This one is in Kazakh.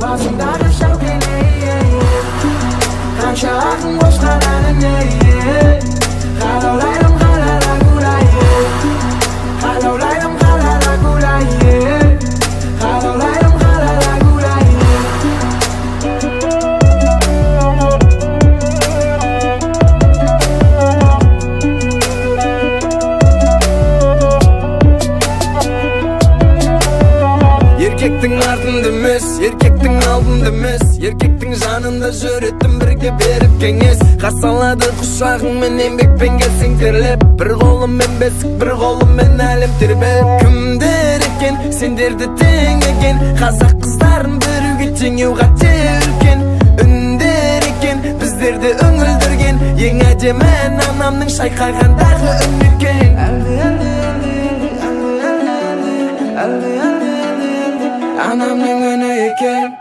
басыңдағы Сәукеле. Қанша ақын қосқан әніне, қалаулайым қалада көрайы, қалаулайым қалада көрайы, қалаулайым қалада көрайы. Еркектің артында емес, еркектің алдында емес, еркектің жанында жүретін бірге беріп кеңес. Қарсалады құшағыңмен еңбекпен келсең терлеп, бір қолыммен бесік, бір қолыммен әлем тербеп. Кімдер екен сендерді теңеген, қазақ қыздарын біруге теңеу қате үлкен. Үндер екен біздерді үңілдірген, ең әдемі анамның шайқағандағы үн екен. Anamның үні екен.